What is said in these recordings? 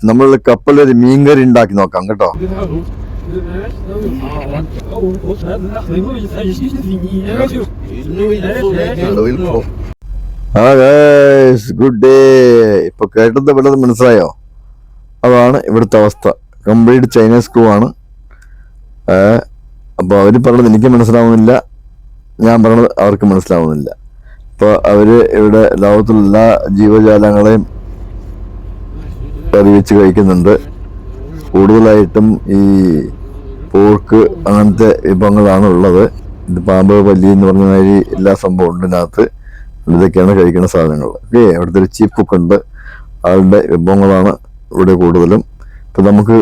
നമ്മൾ കപ്പലൊരു മീൻകറി ഉണ്ടാക്കി നോക്കാം കേട്ടോ. Good day. ഇപ്പൊ കേട്ടത് വല്ലതും മനസ്സിലായോ? അതാണ് ഇവിടുത്തെ അവസ്ഥ. കംപ്ലീറ്റ് ചൈനീസ് ക്രൂ ആണ്. അപ്പൊ അവര് പറഞ്ഞത് എനിക്ക് മനസ്സിലാവുന്നില്ല, ഞാൻ പറഞ്ഞത് അവർക്ക് മനസ്സിലാവുന്നില്ല. അപ്പൊ അവര് ഇവിടെ ലോകത്തുള്ള എല്ലാ ജീവജാലങ്ങളെയും കറി വെച്ച് കഴിക്കുന്നുണ്ട്. കൂടുതലായിട്ടും ഈ പോർക്ക് അങ്ങനത്തെ വിഭവങ്ങളാണ് ഉള്ളത്. ഇത് പാമ്പ്, പല്ലി എന്ന് പറഞ്ഞ മാതിരി എല്ലാ സംഭവം ഉണ്ട് ഇതിനകത്ത്. ഇതൊക്കെയാണ് കഴിക്കുന്ന സാധനങ്ങൾ. അവിടുത്തെ ഒരു ചീഫ് കുക്ക് ഉണ്ട്, ആളുടെ വിഭവങ്ങളാണ് ഇവിടെ കൂടുതലും. ഇപ്പൊ നമുക്ക്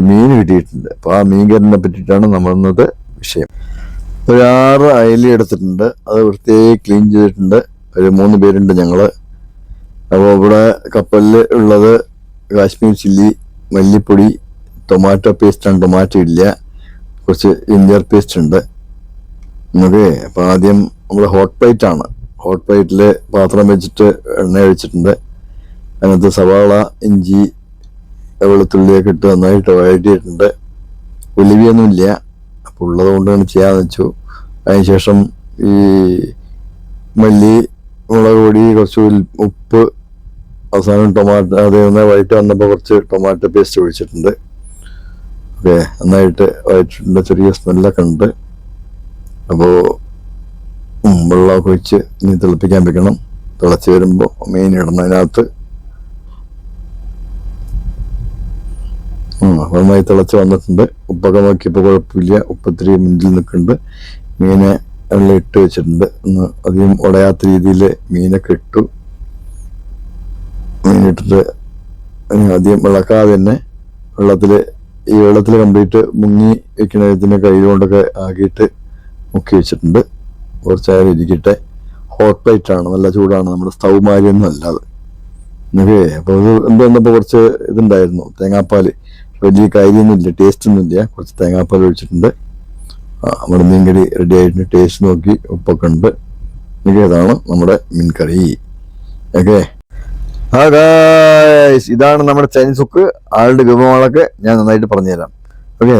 മീൻ കിട്ടിയിട്ടുണ്ട്. അപ്പൊ ആ മീൻകറിനെ പറ്റിയിട്ടാണ് നമ്മൾ ഇന്നത്തെ വിഷയം. ഒരു 6 അയല എടുത്തിട്ടുണ്ട്. അത് വൃത്തിയായി ക്ലീൻ ചെയ്തിട്ടുണ്ട്. ഒരു 3 പേരുണ്ട് ഞങ്ങള്. അപ്പോൾ ഇവിടെ കപ്പലിൽ ഉള്ളത് കാശ്മീർ ചില്ലി, മല്ലിപ്പൊടി, ടൊമാറ്റോ പേസ്റ്റാണ്. ടൊമാറ്റോ ഇല്ല. കുറച്ച് ജിഞ്ചർ പേസ്റ്റ് ഉണ്ട്. ഓക്കെ. അപ്പൊ ആദ്യം നമ്മൾ ഹോട്ട് പ്ലേറ്റ് ആണ്. ഹോട്ട് പ്ലേറ്റിൽ പാത്രം വെച്ചിട്ട് എണ്ണ ഒഴിച്ചിട്ടുണ്ട്. അതിനകത്ത് സവാള, ഇഞ്ചി, വെളുത്തുള്ളിയൊക്കെ ഇട്ട് നന്നായിട്ട് വഴറ്റിയിട്ടുണ്ട്. ഉലുവയൊന്നും ഇല്ല. അപ്പോൾ ഉള്ളത് കൊണ്ട് ചെയ്യാന്ന് വെച്ചു. അതിനുശേഷം ഈ മല്ലി, മുളക് പൊടി, കുറച്ച് ഉപ്പ്, അവസാനം ടൊമാറ്റോ അത് വഴറ്റി വന്നപ്പോൾ കുറച്ച് ടൊമാറ്റോ പേസ്റ്റ് ഒഴിച്ചിട്ടുണ്ട്. ഓക്കെ. നന്നായിട്ട് വഴറ്റിട്ടുണ്ട്. ചെറിയ സ്മെല്ലൊക്കെ ഉണ്ട്. അപ്പോൾ വെള്ളമൊക്കെ ഒഴിച്ച് ഇനി തിളപ്പിക്കാൻ വെക്കണം. തിളച്ച് വരുമ്പോൾ മീൻ ഇടണം അതിനകത്ത്. നന്നായി തിളച്ച് വന്നിട്ടുണ്ട്. ഉപ്പൊക്കെ നോക്കിയപ്പോൾ കുഴപ്പമില്ല. ഉപ്പത്തിരി മുന്നിൽ നിൽക്കുന്നുണ്ട്. മീനെ വെള്ളം ഇട്ട് വെച്ചിട്ടുണ്ട്. ഒന്ന് അധികം ഉടയാത്ത രീതിയിൽ മീനൊക്കെ ഇട്ടു. മീനിട്ടിട്ട് അധികം ഇളക്കാതെ തന്നെ ഈ വെള്ളത്തിൽ കംപ്ലീറ്റ് മുങ്ങി വെക്കുന്ന ഇതിനെ കൈ കൊണ്ടൊക്കെ ആക്കിയിട്ട് മുക്കി വെച്ചിട്ടുണ്ട്. കുറച്ചായാലും ഇരിക്കട്ടെ. ഹോട്ട് പ്ലേറ്റ് ആണ്, നല്ല ചൂടാണ്. നമ്മുടെ സ്റ്റൗ മാരിയൊന്നും അല്ലാതെ. ഓക്കെ. അപ്പോൾ ഇത് എന്തുവന്നപ്പോൾ കുറച്ച് ഇതുണ്ടായിരുന്നു, തേങ്ങാപ്പാൽ. വലിയ കാര്യമൊന്നും ഇല്ല, ടേസ്റ്റ് ഒന്നും ഇല്ല. കുറച്ച് തേങ്ങാപ്പാൽ ഒഴിച്ചിട്ടുണ്ട്. നമ്മുടെ മീൻകറി റെഡി ആയിട്ടുണ്ട്. ടേസ്റ്റ് നോക്കി ഉപ്പൊക്കെ ഉണ്ട്. ഇതാണ് നമ്മുടെ മീൻകറി. ഓക്കെ. ഇതാണ് നമ്മുടെ ചൈനീസ് കുക്ക്. ആളുടെ വിഭവങ്ങളൊക്കെ ഞാൻ നന്നായിട്ട് പറഞ്ഞുതരാം. ഓക്കെ.